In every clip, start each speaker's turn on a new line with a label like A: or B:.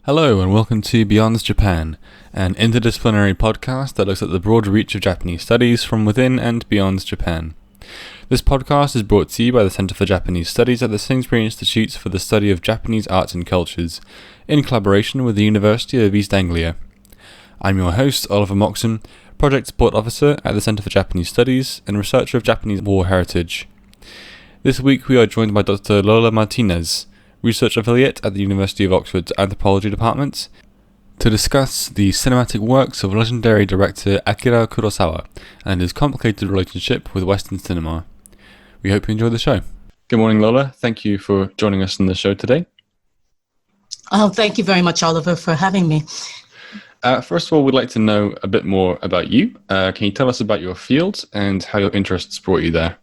A: Hello and welcome to Beyond Japan, an interdisciplinary podcast that looks at the broad reach of Japanese studies from within and beyond Japan. This podcast is brought to you by the Center for Japanese Studies at the Sainsbury Institute for the Study of Japanese Arts and Cultures, in collaboration with the University of East Anglia. I'm your host, Oliver Moxon, Project Support Officer at the Center for Japanese Studies and researcher of Japanese war heritage. This week we are joined by Dr. Lola Martinez, Research Affiliate at the University of Oxford's Anthropology Department, to discuss the cinematic works of legendary director Akira Kurosawa and his complicated relationship with Western cinema. We hope you enjoy the show. Good morning, Lola. Thank you for joining us on the show today.
B: Oh, thank you very much, Oliver, for having me.
A: First of all, we'd like to know a bit more about you. Can you tell us about your field and how your interests brought you there?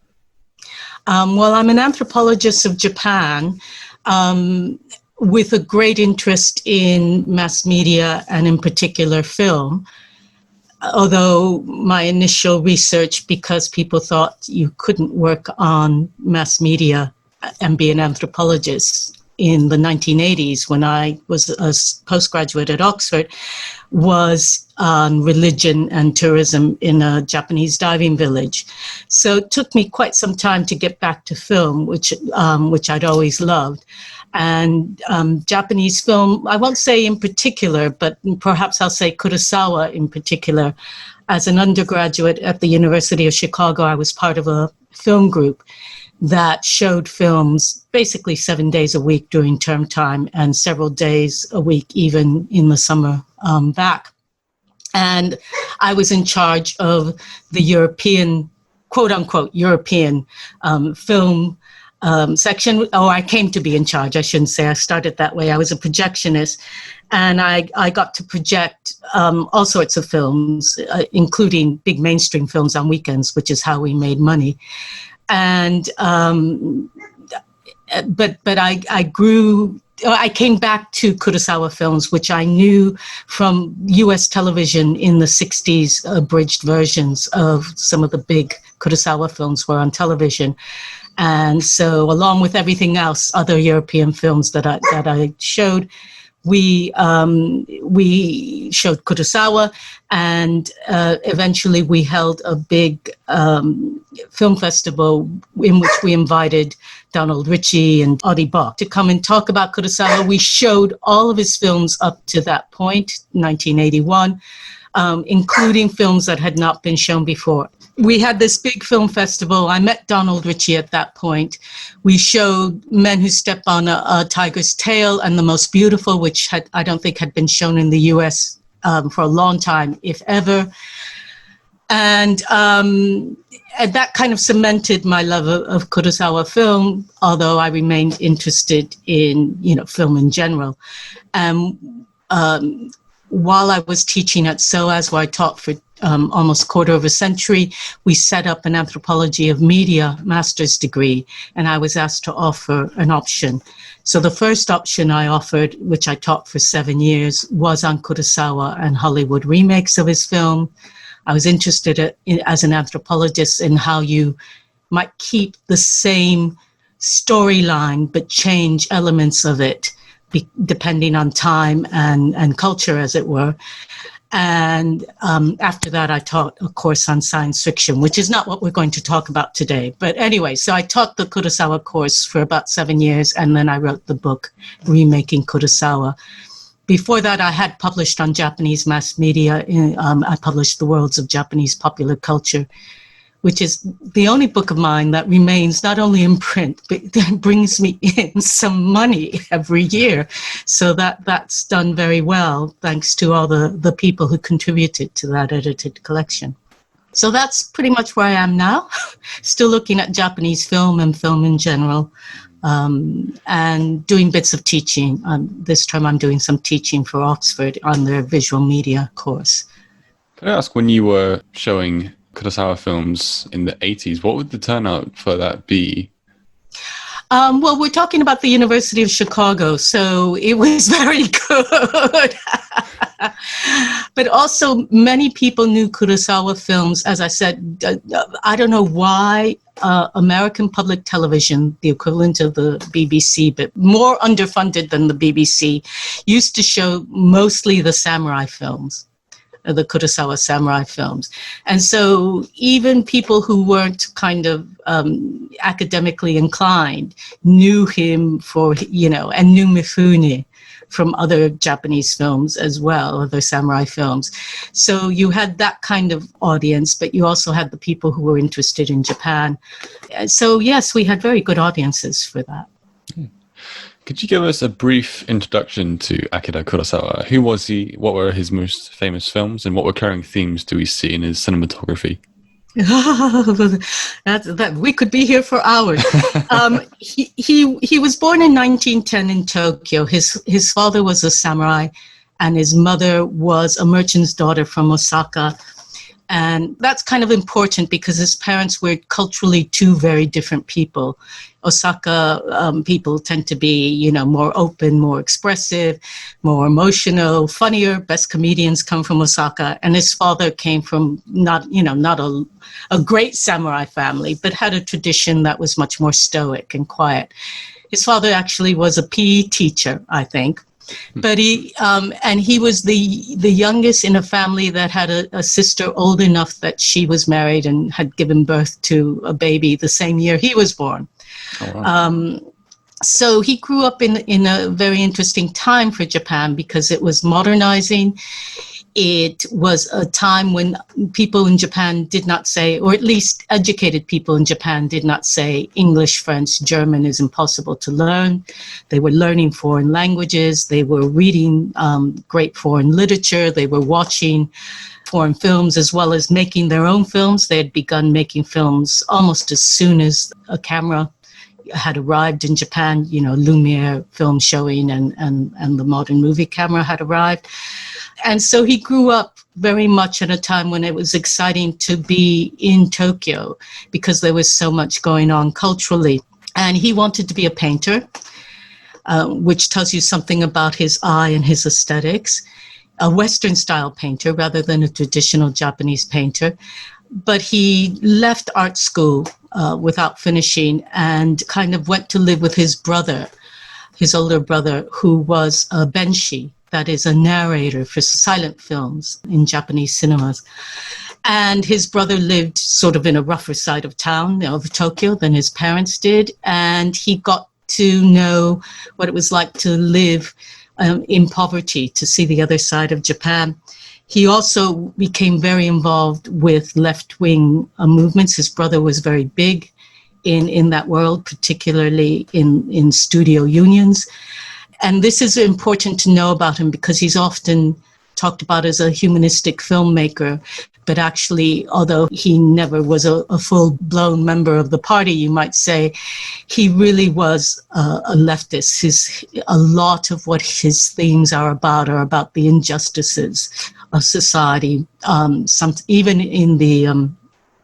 B: Well, I'm an anthropologist of Japan, with a great interest in mass media and in particular film. Although my initial research, because people thought you couldn't work on mass media and be an anthropologist in the 1980s when I was a postgraduate at Oxford, was on religion and tourism in a Japanese diving village. So it took me quite some time to get back to film, which I'd always loved. And Japanese film, I won't say in particular, but perhaps I'll say Kurosawa in particular. As an undergraduate at the University of Chicago, I was part of a film group that showed films basically 7 days a week during term time and several days a week even in the summer back. And I was in charge of the European, quote unquote, European film section. Oh, I came to be in charge. I shouldn't say I started that way. I was a projectionist, and I got to project all sorts of films, including big mainstream films on weekends, which is how we made money. And but I came back to Kurosawa films, which I knew from US television in the 60s. Abridged versions of some of the big Kurosawa films were on television. And so along with everything else, other European films that I showed, we showed Kurosawa, and eventually we held a big film festival in which we invited Donald Ritchie and Audie Bach to come and talk about Kurosawa. We showed all of his films up to that point, 1981, including films that had not been shown before. We had this big film festival. I met Donald Ritchie at that point. We showed Men Who Step on a Tiger's Tail and The Most Beautiful, which I don't think had been shown in the US for a long time, if ever. And that kind of cemented my love of Kurosawa film, although I remained interested in, film in general. While I was teaching at SOAS, where I taught for almost a quarter of a century, we set up an anthropology of media master's degree, and I was asked to offer an option. So the first option I offered, which I taught for 7 years, was on Kurosawa and Hollywood remakes of his film. I was interested as an anthropologist in how you might keep the same storyline but change elements of it depending on time and culture, as it were. And after that, I taught a course on science fiction, which is not what we're going to talk about today. But anyway, so I taught the Kurosawa course for about 7 years, and then I wrote the book, Remaking Kurosawa. Before that, I had published on Japanese mass media. I published The Worlds of Japanese Popular Culture, which is the only book of mine that remains not only in print, but that brings me in some money every year. So that's done very well, thanks to all the people who contributed to that edited collection. So that's pretty much where I am now, still looking at Japanese film and film in general, and doing bits of teaching. This term I'm doing some teaching for Oxford on their visual media course.
A: Can I ask, when you were showing Kurosawa films in the 80s, what would the turnout for that be?
B: Well, we're talking about the University of Chicago, so it was very good. But also, many people knew Kurosawa films. As I said, I don't know why American public television, the equivalent of the BBC, but more underfunded than the BBC, used to show mostly the samurai films, the Kurosawa Samurai films. And so even people who weren't kind of academically inclined knew him for, and knew Mifune from other Japanese films as well, other samurai films. So you had that kind of audience, but you also had the people who were interested in Japan. So yes, we had very good audiences for that.
A: Could you give us a brief introduction to Akira Kurosawa? Who was he? What were his most famous films? And what recurring themes do we see in his cinematography?
B: That we could be here for hours. He was born in 1910 in Tokyo. His father was a samurai, and his mother was a merchant's daughter from Osaka. And that's kind of important because his parents were culturally two very different people. Osaka people tend to be, more open, more expressive, more emotional, funnier. Best comedians come from Osaka. And his father came from not a great samurai family, but had a tradition that was much more stoic and quiet. His father actually was a PE teacher, I think. But he was the youngest in a family that had a sister old enough that she was married and had given birth to a baby the same year he was born. Oh, wow. So he grew up in a very interesting time for Japan because it was modernizing. It was a time when people in Japan did not say, or at least educated people in Japan did not say English, French, German is impossible to learn. They were learning foreign languages. They were reading great foreign literature. They were watching foreign films as well as making their own films. They had begun making films almost as soon as a camera had arrived in Japan. Lumiere film showing and the modern movie camera had arrived. And so he grew up very much at a time when it was exciting to be in Tokyo because there was so much going on culturally. And he wanted to be a painter, which tells you something about his eye and his aesthetics, a Western style painter rather than a traditional Japanese painter. But he left art school without finishing and kind of went to live with his brother, his older brother, who was a benshi. That is a narrator for silent films in Japanese cinemas. And his brother lived sort of in a rougher side of town, of Tokyo, than his parents did. And he got to know what it was like to live in poverty, to see the other side of Japan. He also became very involved with left-wing movements. His brother was very big in that world, particularly in studio unions. And this is important to know about him because he's often talked about as a humanistic filmmaker, but actually, although he never was a full-blown member of the party, you might say, he really was a leftist. A lot of what his themes are about the injustices of society. Even in the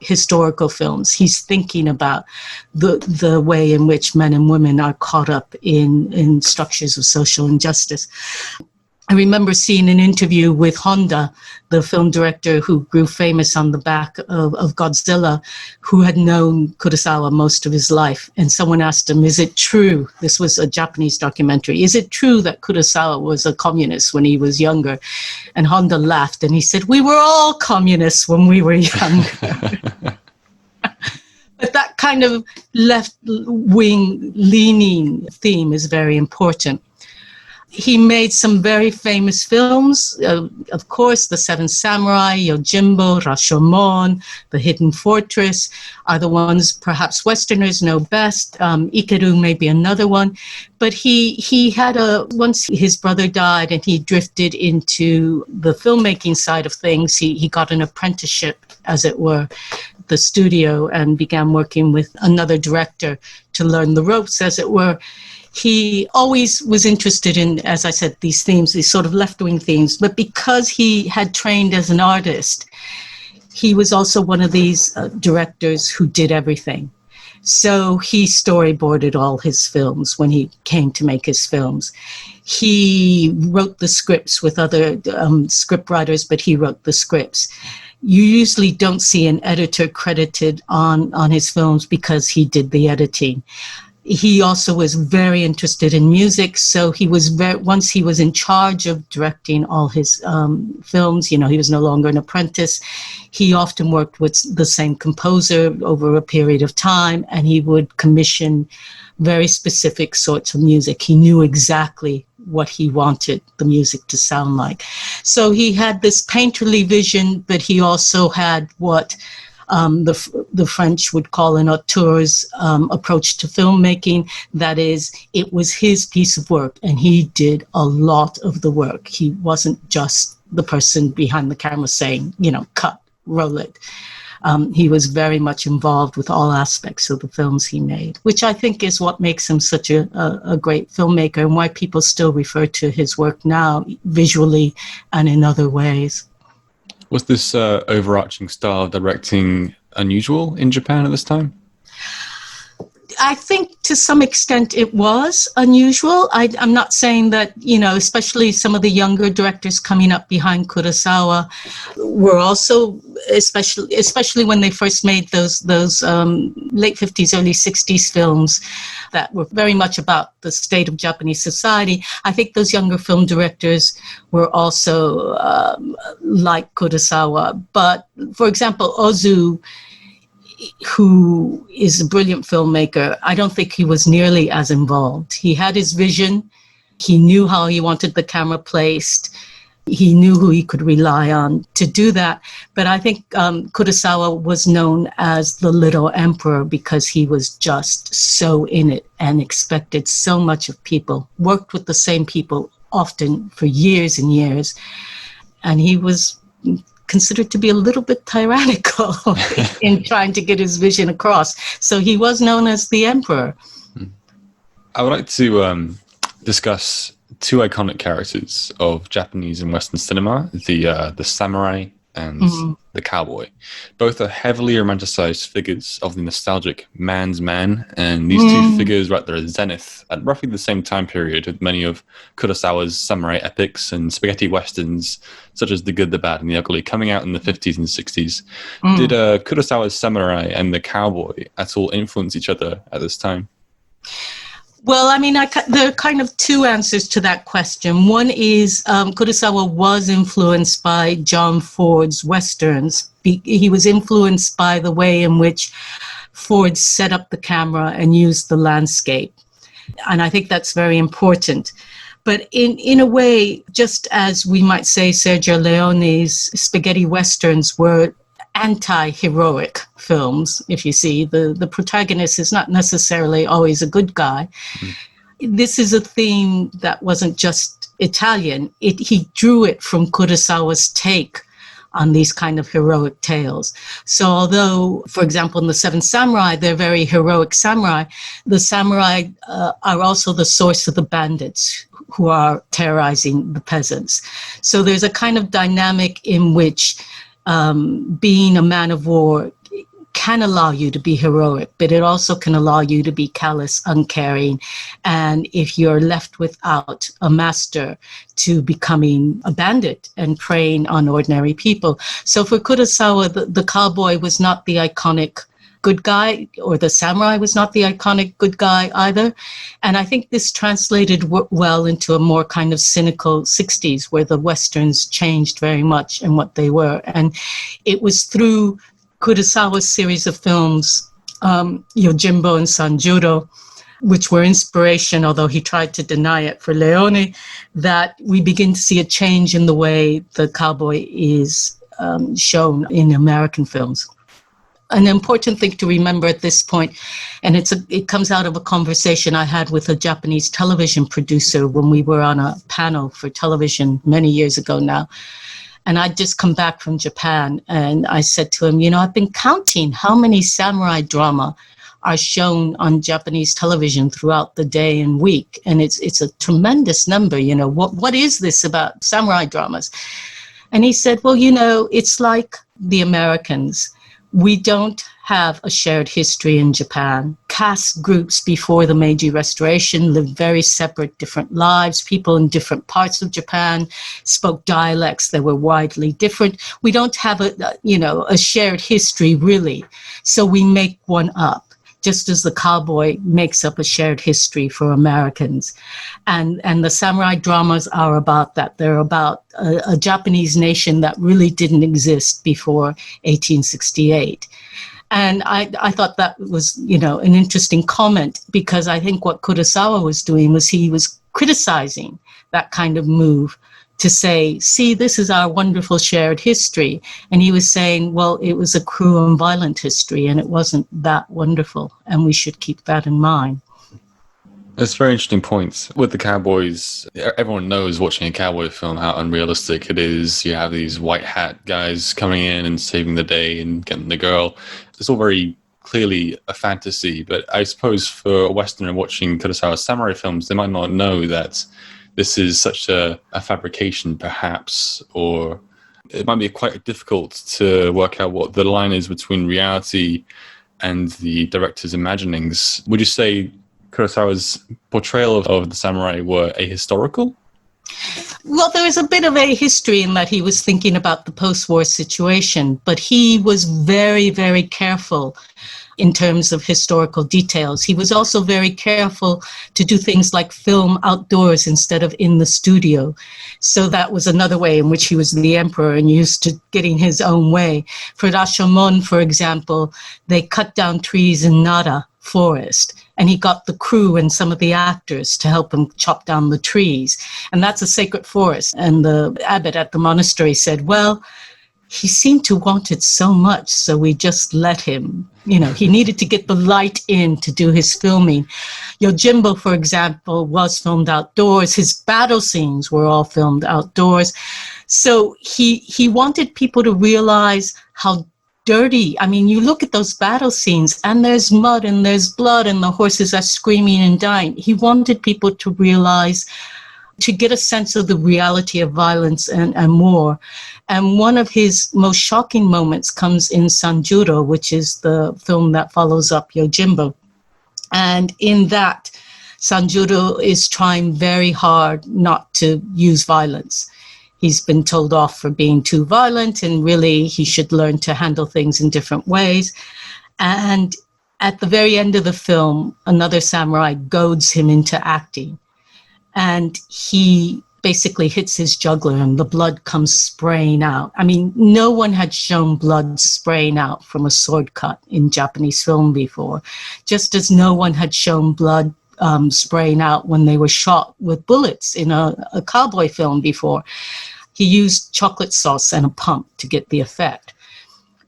B: historical films, he's thinking about the way in which men and women are caught up in structures of social injustice. I remember seeing an interview with Honda, the film director who grew famous on the back of Godzilla, who had known Kurosawa most of his life. And someone asked him, is it true? This was a Japanese documentary. Is it true that Kurosawa was a communist when he was younger? And Honda laughed and he said, we were all communists when we were younger. But that kind of left-wing leaning theme is very important. He made some very famous films, of course, The Seven Samurai, Yojimbo, Rashomon, The Hidden Fortress are the ones perhaps Westerners know best. Ikeru may be another one. But he had once his brother died and he drifted into the filmmaking side of things, he got an apprenticeship, as it were, the studio, and began working with another director to learn the ropes, as it were. He always was interested in, as I said, these themes, these sort of left-wing themes. But because he had trained as an artist, he was also one of these directors who did everything. So he storyboarded all his films when he came to make his films. He wrote the scripts with other script writers, but he wrote the scripts. You usually don't see an editor credited on his films because he did the editing. He also was very interested in music, so he was once he was in charge of directing all his films, he was no longer an apprentice. He often worked with the same composer over a period of time, and he would commission very specific sorts of music. He knew exactly what he wanted the music to sound like. So he had this painterly vision, but he also had what the French would call an auteur's approach to filmmaking. That is, it was his piece of work, and he did a lot of the work. He wasn't just the person behind the camera saying, cut, roll it. He was very much involved with all aspects of the films he made, which I think is what makes him such a great filmmaker, and why people still refer to his work now, visually and in other ways.
A: Was this overarching style of directing unusual in Japan at this time?
B: I think to some extent it was unusual. I'm not saying that, especially some of the younger directors coming up behind Kurosawa were also, especially when they first made those late 50s, early 60s films that were very much about the state of Japanese society. I think those younger film directors were also like Kurosawa. But, for example, Ozu, who is a brilliant filmmaker, I don't think he was nearly as involved. He had his vision. He knew how he wanted the camera placed. He knew who he could rely on to do that. But I think Kurosawa was known as the Little Emperor because he was just so in it and expected so much of people, worked with the same people often for years and years. And he was considered to be a little bit tyrannical in trying to get his vision across. So he was known as the Emperor.
A: I would like to discuss two iconic characters of Japanese and Western cinema, the samurai and the cowboy. Both are heavily romanticized figures of the nostalgic man's man, and these two figures were at their zenith at roughly the same time period with many of Kurosawa's samurai epics and spaghetti westerns, such as The Good, the Bad, and the Ugly, coming out in the 50s and 60s. Did Kurosawa's Samurai and the Cowboy at all influence each other at this time?
B: Well, I mean, there are kind of two answers to that question. One is Kurosawa was influenced by John Ford's Westerns. He was influenced by the way in which Ford set up the camera and used the landscape. And I think that's very important. But in a way, just as we might say Sergio Leone's spaghetti westerns were anti-heroic films, if you see, the protagonist is not necessarily always a good guy. This is a theme that wasn't just Italian. He drew it from Kurosawa's take on these kind of heroic tales. So although, for example, in The Seven Samurai, they're very heroic samurai, the samurai are also the source of the bandits who are terrorizing the peasants. So there's a kind of dynamic in which being a man of war can allow you to be heroic, but it also can allow you to be callous, uncaring, and if you're left without a master, to becoming a bandit and preying on ordinary people. So for Kurosawa, the cowboy was not the iconic good guy, or the samurai was not the iconic good guy either. And I think this translated well into a more kind of cynical 60s, where the Westerns changed very much in what they were. And it was through Kurosawa's series of films, Yojimbo and Sanjuro, which were inspiration, although he tried to deny it, for Leone, that we begin to see a change in the way the cowboy is shown in American films. An important thing to remember at this point, and it comes out of a conversation I had with a Japanese television producer when we were on a panel for television many years ago now. And I'd just come back from Japan, and I said to him, I've been counting how many samurai drama are shown on Japanese television throughout the day and week. And it's a tremendous number. What is this about samurai dramas? And he said, well, it's like the Americans. We don't have a shared history in Japan. Caste groups before the Meiji Restoration lived very separate, different lives. People in different parts of Japan spoke dialects that were widely different. We don't have a shared history, really. So we make one up, just as the cowboy makes up a shared history for Americans. And the samurai dramas are about that. They're about a Japanese nation that really didn't exist before 1868. And I thought that was, an interesting comment, because I think what Kurosawa was doing was he was criticizing that kind of move to say, see, this is our wonderful shared history. And he was saying, well, it was a cruel and violent history, and it wasn't that wonderful. And we should keep that in mind.
A: It's very interesting points. With the cowboys, everyone knows watching a cowboy film how unrealistic it is. You have these white hat guys coming in and saving the day and getting the girl. It's all very clearly a fantasy, but I suppose for a Westerner watching Kurosawa's samurai films, they might not know that this is such a fabrication, perhaps, or it might be quite difficult to work out what the line is between reality and the director's imaginings. Would you say Kurosawa's portrayal of the samurai were ahistorical?
B: Well, there is a bit of a history in that he was thinking about the post-war situation, but he was very, very careful in terms of historical details. He was also very careful to do things like film outdoors instead of in the studio. So that was another way in which he was the emperor and used to getting his own way. For Rashomon, for example, they cut down trees in Nara forest, and he got the crew and some of the actors to help him chop down the trees. And that's a sacred forest. And the abbot at the monastery said, well, he seemed to want it so much, so we just let him. He needed to get the light in to do his filming. Yojimbo, for example, was filmed outdoors. His battle scenes were all filmed outdoors. So he wanted people to realize how dirty. I mean, you look at those battle scenes and there's mud and there's blood and the horses are screaming and dying. He wanted people to realize, to get a sense of the reality of violence and war. And one of his most shocking moments comes in Sanjuro, which is the film that follows up Yojimbo. And in that, Sanjuro is trying very hard not to use violence. He's been told off for being too violent, and really he should learn to handle things in different ways. And at the very end of the film, another samurai goads him into acting. And he basically hits his jugular and the blood comes spraying out. I mean, no one had shown blood spraying out from a sword cut in Japanese film before, just as no one had shown blood spraying out when they were shot with bullets in a cowboy film before. He used chocolate sauce and a pump to get the effect.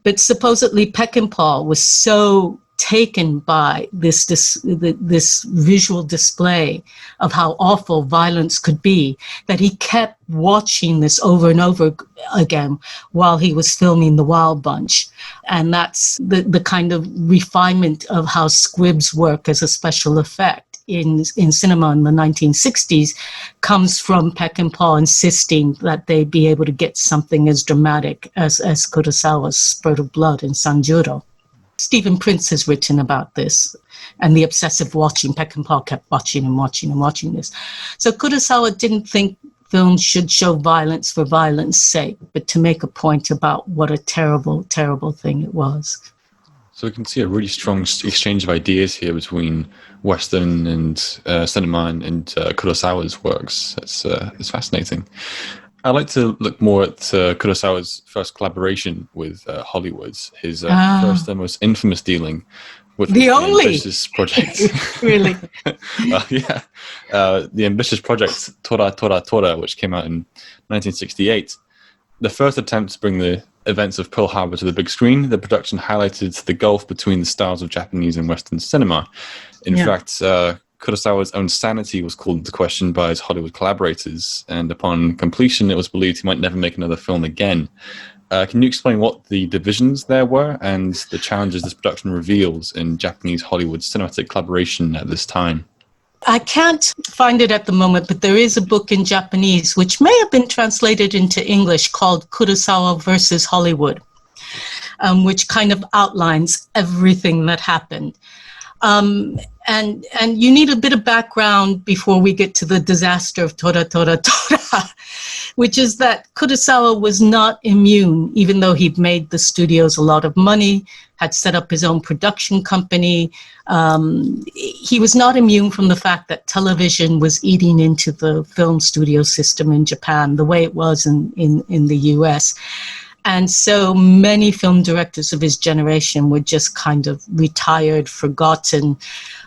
B: But supposedly Peckinpah was so taken by this visual display of how awful violence could be that he kept watching this over and over again while he was filming The Wild Bunch. And that's the kind of refinement of how squibs work as a special effect in cinema in the 1960s comes from Peckinpah insisting that they be able to get something as dramatic as Kurosawa's spurt of blood in Sanjuro. Stephen Prince has written about this and the obsessive watching. Peckinpah kept watching and watching and watching this. So Kurosawa didn't think films should show violence for violence sake, but to make a point about what a terrible, terrible thing it was.
A: So we can see a really strong exchange of ideas here between Western and cinema and Kurosawa's works. It's fascinating. I'd like to look more at Kurosawa's first collaboration with Hollywood, his first and most infamous dealing, which was the ambitious project.
B: Really?
A: The ambitious project Tora Tora Tora, which came out in 1968. The first attempt to bring the events of Pearl Harbor to the big screen, the production highlighted the gulf between the styles of Japanese and Western cinema. In fact, Kurosawa's own sanity was called into question by his Hollywood collaborators, and upon completion, it was believed he might never make another film again. Can you explain what the divisions there were and the challenges this production reveals in Japanese Hollywood cinematic collaboration at this time?
B: I can't find it at the moment, but there is a book in Japanese which may have been translated into English called Kurosawa versus Hollywood. which kind of outlines everything that happened. And you need a bit of background before we get to the disaster of Tora Tora Tora, which is that Kurosawa was not immune, even though he'd made the studios a lot of money, had set up his own production company. He was not immune from the fact that television was eating into the film studio system in Japan, the way it was in the US. And so many film directors of his generation were just kind of retired, forgotten.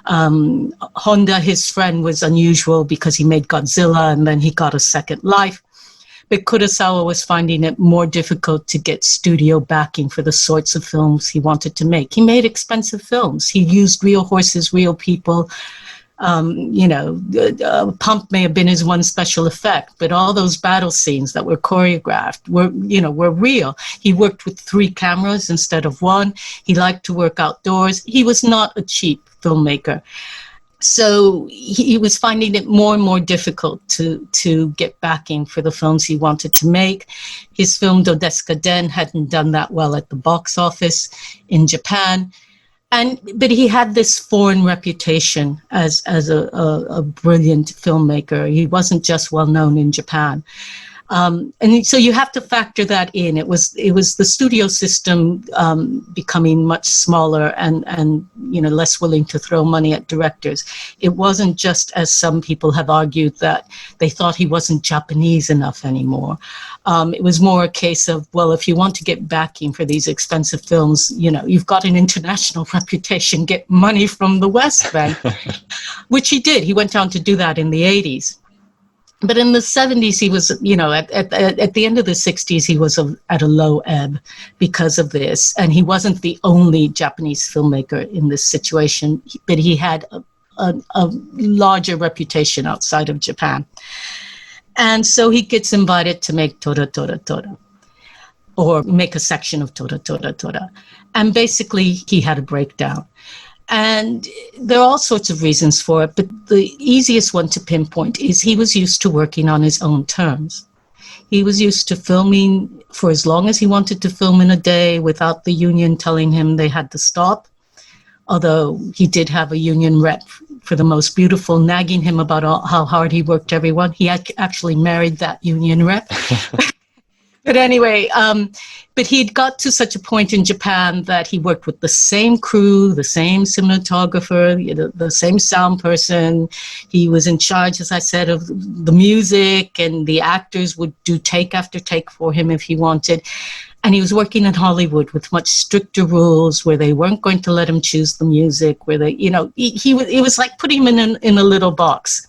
B: Honda, his friend, was unusual because he made Godzilla and then he got a second life. But Kurosawa was finding it more difficult to get studio backing for the sorts of films he wanted to make. He made expensive films. He used real horses, real people. Pump may have been his one special effect, but all those battle scenes that were choreographed were real. He worked with 3 cameras instead of 1. He liked to work outdoors. He was not a cheap filmmaker. So he was finding it more and more difficult to get backing for the films he wanted to make. His film Dodeska Den hadn't done that well at the box office in Japan. But he had this foreign reputation as a brilliant filmmaker. He wasn't just well known in Japan. And so you have to factor that in. It was the studio system becoming much smaller and less willing to throw money at directors. It wasn't just, as some people have argued, that they thought he wasn't Japanese enough anymore. It was more a case of, well, if you want to get backing for these expensive films, you've got an international reputation, get money from the West then, which he did. He went on to do that in the 80s. But in the 70s, he was, at the end of the 60s, he was at a low ebb because of this. And he wasn't the only Japanese filmmaker in this situation, but he had a larger reputation outside of Japan. And so he gets invited to make Tora Tora Tora, or make a section of Tora Tora Tora. And basically, he had a breakdown. And there are all sorts of reasons for it, but the easiest one to pinpoint is he was used to working on his own terms. He was used to filming for as long as he wanted to film in a day without the union telling him they had to stop, although he did have a union rep for the most beautiful, nagging him about how hard he worked everyone. He actually married that union rep. But anyway, but he'd got to such a point in Japan that he worked with the same crew, the same cinematographer, the same sound person. He was in charge, as I said, of the music, and the actors would do take after take for him if he wanted. And he was working in Hollywood with much stricter rules where they weren't going to let him choose the music, where it was like putting him in a little box.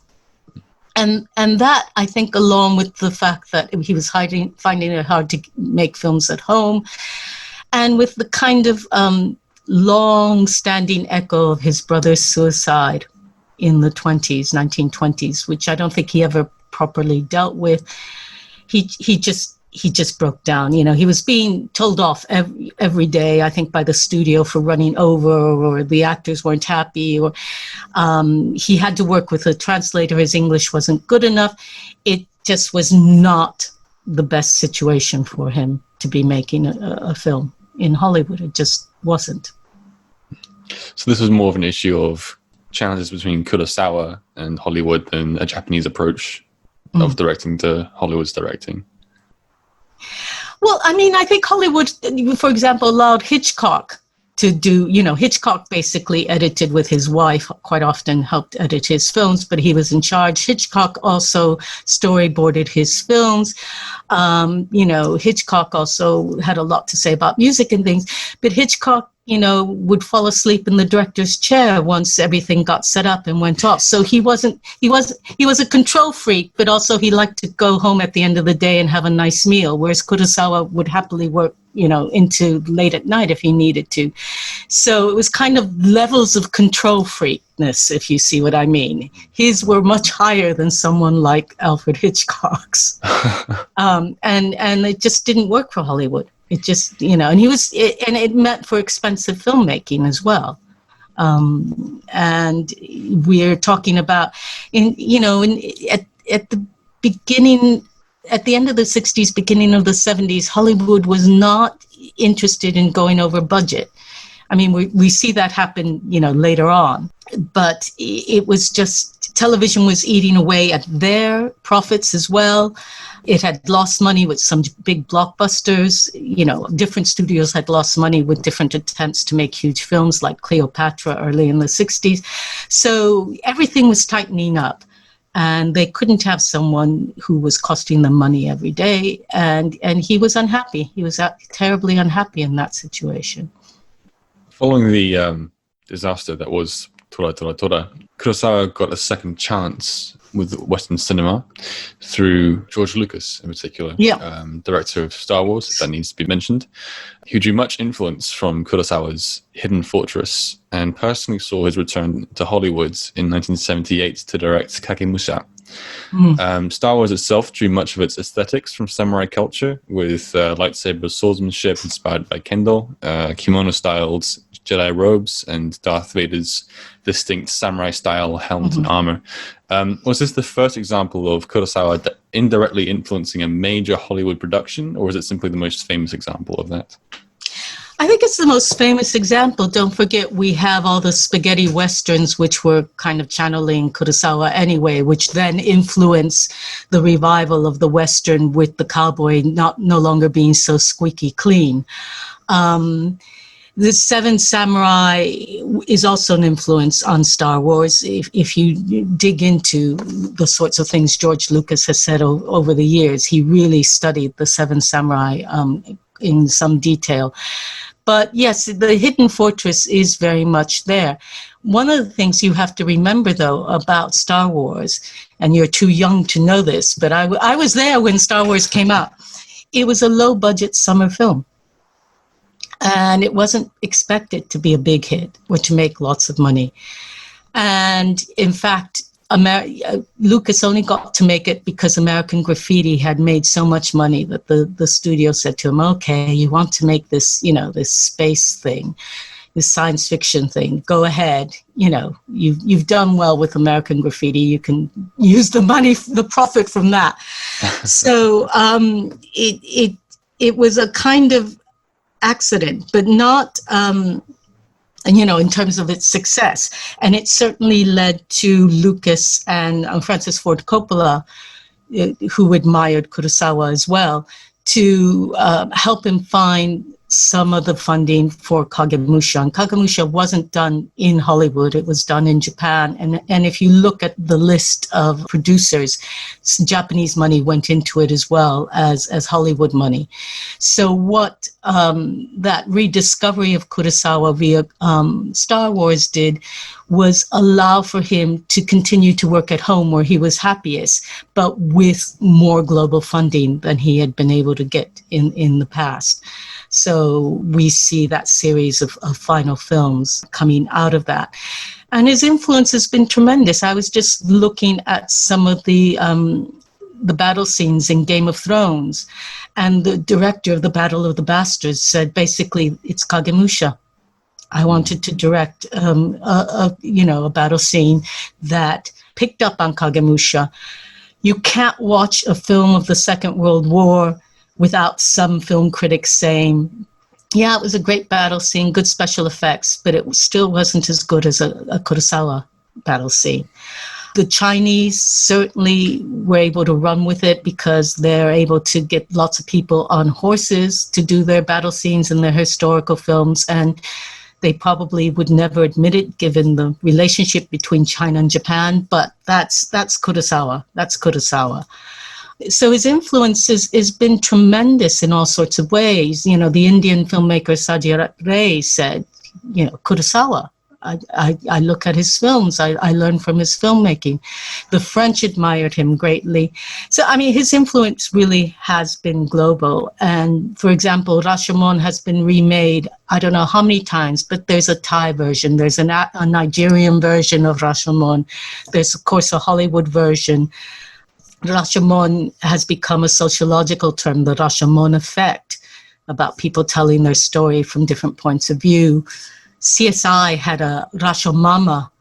B: And that, I think, along with the fact that he was finding it hard to make films at home, and with the kind of long-standing echo of his brother's suicide in the 1920s, which I don't think he ever properly dealt with, he just broke down. He was being told off every day, I think, by the studio for running over, or the actors weren't happy, or he had to work with a translator. His English wasn't good enough. It just was not the best situation for him to be making a film in Hollywood. It just wasn't.
A: So this was more of an issue of challenges between Kurosawa and Hollywood than a Japanese approach of directing to Hollywood's directing.
B: Well, I mean, I think Hollywood, for example, allowed Hitchcock to do, Hitchcock basically edited with his wife, quite often helped edit his films, but he was in charge. Hitchcock also storyboarded his films. Hitchcock also had a lot to say about music and things, but Hitchcock, would fall asleep in the director's chair once everything got set up and went off. So he was a control freak, but also he liked to go home at the end of the day and have a nice meal, whereas Kurosawa would happily work, into late at night if he needed to. So it was kind of levels of control freakness, if you see what I mean. His were much higher than someone like Alfred Hitchcock's. And it just didn't work for Hollywood. It just, and it meant for expensive filmmaking as well. And we're talking about, at the beginning, at the end of the 60s, beginning of the 70s, Hollywood was not interested in going over budget. I mean, we see that happen, later on. But it was just, television was eating away at their profits as well. It had lost money with some big blockbusters. Different studios had lost money with different attempts to make huge films like Cleopatra early in the 60s. So everything was tightening up. And they couldn't have someone who was costing them money every day. And he was unhappy. He was terribly unhappy in that situation.
A: Following the disaster that was Tora Tora Tora, Kurosawa got a second chance with Western cinema through George Lucas in particular, director of Star Wars, if that needs to be mentioned, who drew much influence from Kurosawa's Hidden Fortress and personally saw his return to Hollywood in 1978 to direct Kagemusha. Star Wars itself drew much of its aesthetics from samurai culture, with lightsaber swordsmanship inspired by Kendo, kimono-styled Jedi robes, and Darth Vader's distinct samurai-style helmet and armor. Was this the first example of Kurosawa indirectly influencing a major Hollywood production, or is it simply the most famous example of that?
B: I think it's the most famous example. Don't forget, we have all the spaghetti westerns, which were kind of channeling Kurosawa anyway, which then influenced the revival of the western with the cowboy no longer being so squeaky clean. The Seven Samurai is also an influence on Star Wars. If you dig into the sorts of things George Lucas has said over the years, he really studied the Seven Samurai in some detail. But yes, the Hidden Fortress is very much there. One of the things you have to remember, though, about Star Wars, and you're too young to know this, but I was there when Star Wars came out. It was a low-budget summer film. And it wasn't expected to be a big hit or to make lots of money. And in fact, Lucas only got to make it because American Graffiti had made so much money that the studio said to him, okay, you want to make this, this space thing, this science fiction thing, go ahead. You've done well with American Graffiti. You can use the money, the profit from that. So it was a kind of accident, but not in terms of its success. And it certainly led to Lucas and Francis Ford Coppola, who admired Kurosawa as well, to help him find some of the funding for Kagemusha. And Kagemusha wasn't done in Hollywood, it was done in Japan. And if you look at the list of producers, Japanese money went into it as well as Hollywood money. So what that rediscovery of Kurosawa via Star Wars did was allow for him to continue to work at home where he was happiest, but with more global funding than he had been able to get in the past. So we see that series of final films coming out of that. And his influence has been tremendous. I was just looking at some of the battle scenes in Game of Thrones, and the director of the Battle of the Bastards said, basically, it's Kagemusha. I wanted to direct a battle scene that picked up on Kagemusha. You can't watch a film of the Second World War without some film critics saying, yeah, it was a great battle scene, good special effects, but it still wasn't as good as a Kurosawa battle scene. The Chinese certainly were able to run with it because they're able to get lots of people on horses to do their battle scenes in their historical films, and they probably would never admit it given the relationship between China and Japan, but that's Kurosawa. That's Kurosawa. So his influence has been tremendous in all sorts of ways. The Indian filmmaker Satyajit Ray said, Kurosawa. I look at his films. I learn from his filmmaking. The French admired him greatly. So, his influence really has been global. And, for example, Rashomon has been remade, I don't know how many times, but there's a Thai version. There's a Nigerian version of Rashomon. There's, of course, a Hollywood version. Rashomon has become a sociological term, the Rashomon effect, about people telling their story from different points of view. CSI had a Rashomama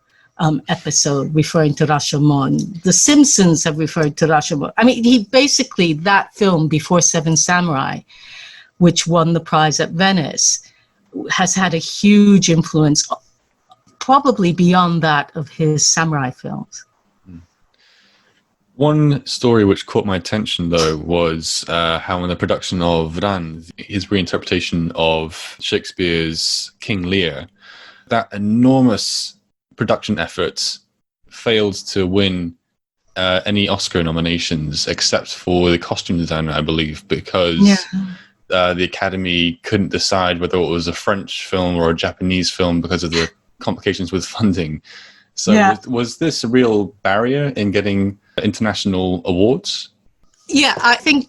B: episode referring to Rashomon. The Simpsons have referred to Rashomon. He basically, that film before Seven Samurai which won the prize at Venice, has had a huge influence, probably beyond that of his samurai films.
A: One story which caught my attention, though, was how in the production of Ran, his reinterpretation of Shakespeare's King Lear, that enormous production effort failed to win any Oscar nominations except for the costume designer, I believe, because the Academy couldn't decide whether it was a French film or a Japanese film because of the complications with funding. So was this a real barrier in getting international awards?
B: Yeah, I think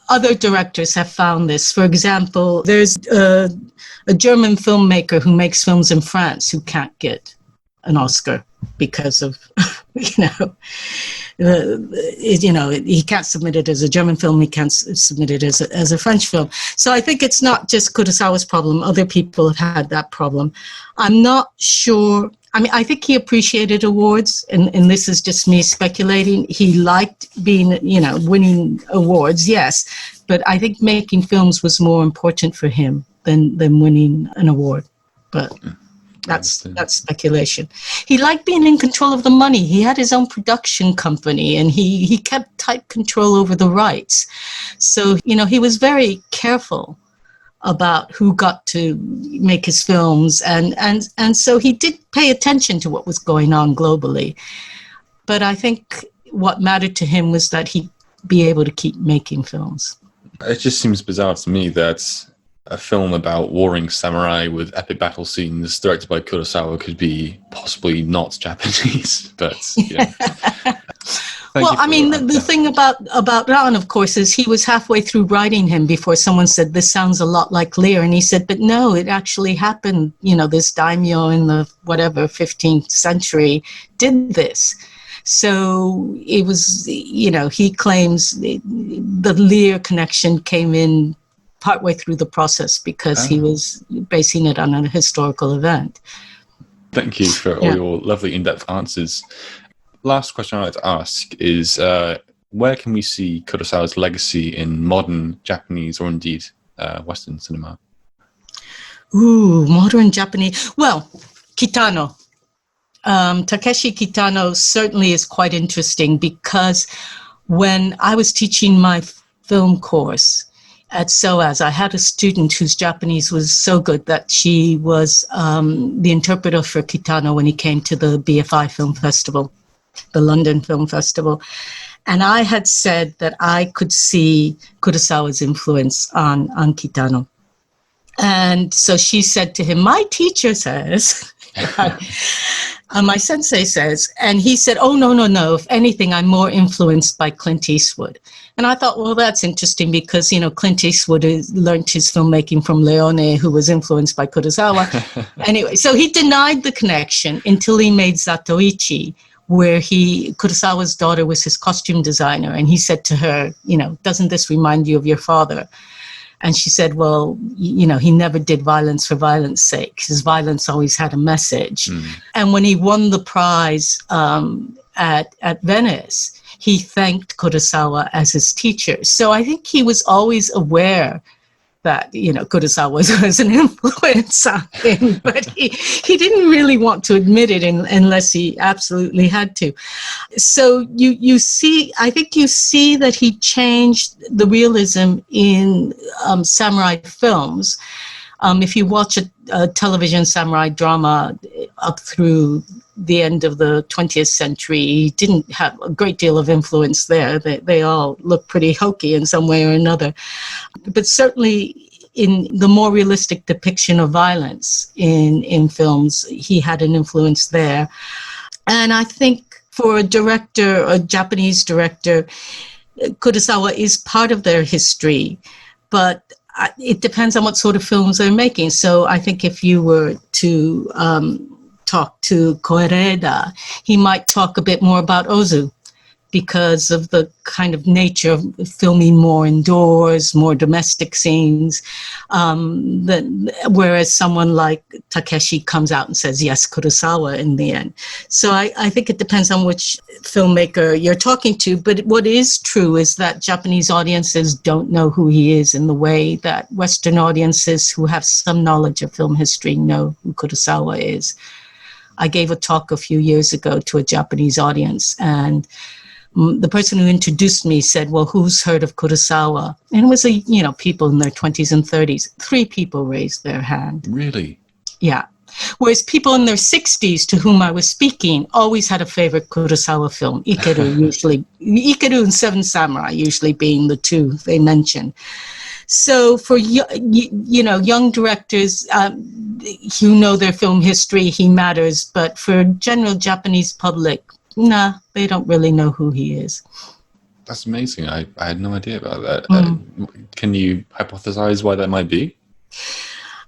B: other directors have found this. For example, there's a German filmmaker who makes films in France who can't get an Oscar because of, he can't submit it as a German film, he can't submit it as a French film. So I think it's not just Kurosawa's problem. Other people have had that problem. I'm not sure. I mean, I think he appreciated awards, and this is just me speculating. He liked being, winning awards, yes, but I think making films was more important for him than winning an award. But that's speculation. He liked being in control of the money. He had his own production company, and he kept tight control over the rights. So, he was very careful about who got to make his films, and so he did pay attention to what was going on globally. But I think what mattered to him was that he'd be able to keep making films.
A: It just seems bizarre to me that a film about warring samurai with epic battle scenes directed by Kurosawa could be possibly not Japanese, but yeah.
B: Well, I mean, the thing about Ran, of course, is he was halfway through writing him before someone said, this sounds a lot like Lear. And he said, but no, it actually happened. This daimyo in the 15th century did this. So it was, he claims the Lear connection came in partway through the process because he was basing it on a historical event.
A: Thank you for all your lovely in-depth answers. Last question I'd like to ask is, where can we see Kurosawa's legacy in modern Japanese or indeed Western cinema?
B: Ooh, modern Japanese. Well, Kitano. Takeshi Kitano certainly is quite interesting because when I was teaching my film course at SOAS, I had a student whose Japanese was so good that she was the interpreter for Kitano when he came to the BFI Film Festival, the London Film Festival. And I had said that I could see Kurosawa's influence on Kitano. And so she said to him, my teacher says, my sensei says, and he said, oh, no. If anything, I'm more influenced by Clint Eastwood. And I thought, well, that's interesting because, Clint Eastwood learned his filmmaking from Leone, who was influenced by Kurosawa. Anyway, so he denied the connection until he made Zatoichi, where Kurosawa's daughter was his costume designer. And he said to her, doesn't this remind you of your father? And she said, well, he never did violence for violence sake. His violence always had a message. Mm. And when he won the prize at Venice, he thanked Kurosawa as his teacher. So I think he was always aware that, Kurosawa was an influence on him, but he didn't really want to admit it unless he absolutely had to. So I think you see that he changed the realism in samurai films. If you watch a television samurai drama up through the end of the 20th century, he didn't have a great deal of influence there. They all look pretty hokey in some way or another. But certainly in the more realistic depiction of violence in films, he had an influence there. And I think for a Japanese director, Kurosawa is part of their history, but it depends on what sort of films they're making. So I think if you were to talk to Koreeda, he might talk a bit more about Ozu, because of the kind of nature of filming more indoors, more domestic scenes. Whereas someone like Takeshi comes out and says, yes, Kurosawa in the end. So I think it depends on which filmmaker you're talking to. But what is true is that Japanese audiences don't know who he is in the way that Western audiences who have some knowledge of film history know who Kurosawa is. I gave a talk a few years ago to a Japanese audience, and the person who introduced me said, well, who's heard of Kurosawa? And it was, people in their 20s and 30s. 3 people raised their hand.
A: Really?
B: Yeah. Whereas people in their 60s to whom I was speaking always had a favorite Kurosawa film, Ikeru and Seven Samurai usually being the 2 they mentioned. So for, young directors who know their film history, he matters. But for general Japanese public, nah, they don't really know who he is.
A: That's amazing. I had no idea about that. Can you hypothesize why that might be?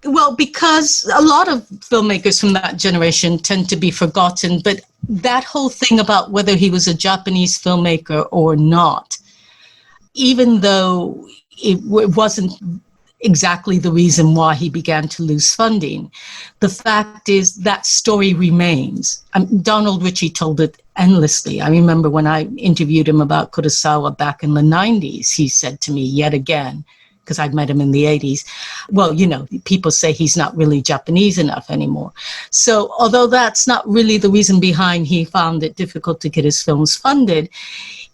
B: Well, because a lot of filmmakers from that generation tend to be forgotten, but that whole thing about whether he was a Japanese filmmaker or not, even though it wasn't exactly the reason why he began to lose funding, the fact is that story remains. Donald Ritchie told it endlessly. I remember when I interviewed him about Kurosawa back in the 90s, he said to me yet again, because I'd met him in the 80s, well, people say he's not really Japanese enough anymore. So although that's not really the reason behind he found it difficult to get his films funded,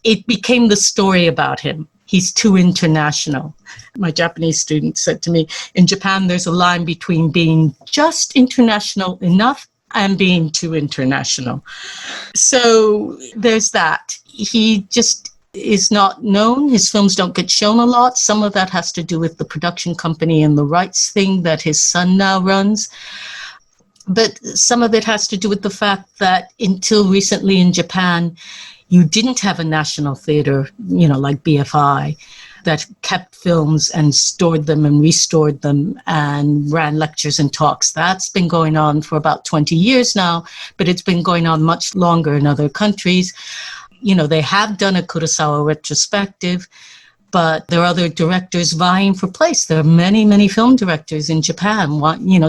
B: it became the story about him. He's too international. My Japanese student said to me, in Japan, there's a line between being just international enough and being too international. So there's that. He just is not known. His films don't get shown a lot. Some of that has to do with the production company and the rights thing that his son now runs. But some of it has to do with the fact that until recently in Japan, you didn't have a national theater, like BFI, that kept films and stored them and restored them and ran lectures and talks. That's been going on for about 20 years now, but it's been going on much longer in other countries. They have done a Kurosawa retrospective, but there are other directors vying for place. There are many, many film directors in Japan.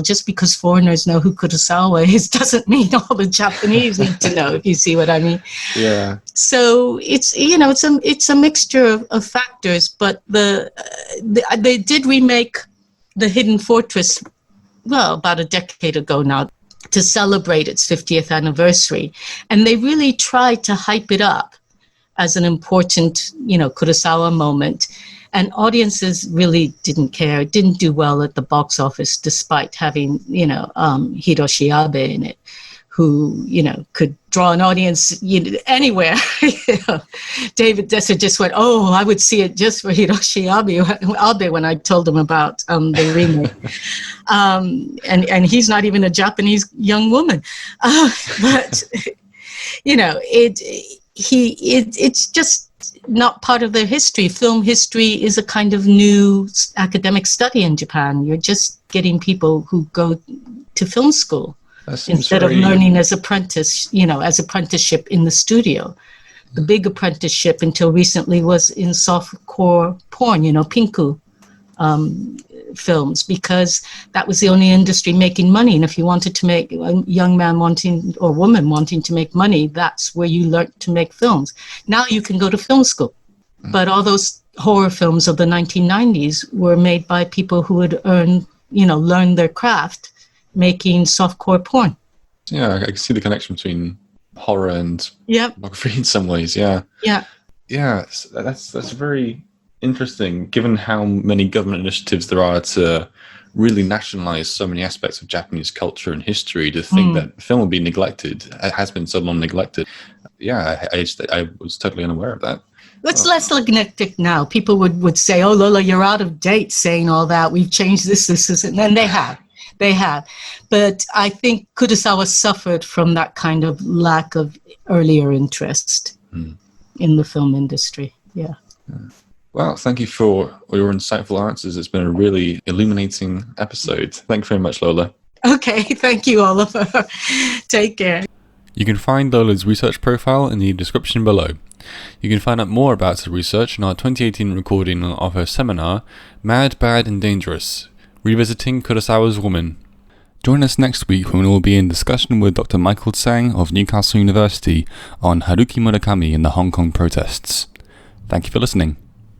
B: Just because foreigners know who Kurosawa is doesn't mean all the Japanese need to know, if you see what I mean.
A: Yeah.
B: So it's a mixture of factors, but they did remake The Hidden Fortress, about a decade ago now, to celebrate its 50th anniversary. And they really tried to hype it up as an important, Kurosawa moment. And audiences really didn't care. It didn't do well at the box office, despite having, Hiroshi Abe in it, who, could draw an audience anywhere. David Desser just went, I would see it just for Hiroshi Abe when I told him about the remake. And he's not even a Japanese young woman. But, it's just not part of their history. Film history is a kind of new academic study in Japan. You're just getting people who go to film school instead of learning as as apprenticeship in the studio. The big apprenticeship until recently was in softcore porn, pinku films, because that was the only industry making money. And if you wanted to make a young man or woman wanting to make money, that's where you learned to make films. Now you can go to film school. But all those horror films of the 1990s were made by people who had learned their craft making softcore porn.
A: Yeah, I can see the connection between horror and pornography in some ways. Yeah. That's very interesting, given how many government initiatives there are to really nationalize so many aspects of Japanese culture and history. To think that film will be neglected, it has been so long neglected. Yeah, I was totally unaware of that.
B: It's less neglected now. People would say, "Oh, Lola, you're out of date saying all that. We've changed this, and then they have. But I think Kurosawa suffered from that kind of lack of earlier interest in the film industry. Yeah.
A: Well, thank you for all your insightful answers. It's been a really illuminating episode. Thank you very much, Lola.
B: Okay, thank you, Oliver. Take care.
A: You can find Lola's research profile in the description below. You can find out more about her research in our 2018 recording of her seminar, Mad, Bad and Dangerous, Revisiting Kurosawa's Woman. Join us next week when we will be in discussion with Dr. Michael Tsang of Newcastle University on Haruki Murakami and the Hong Kong protests. Thank you for listening.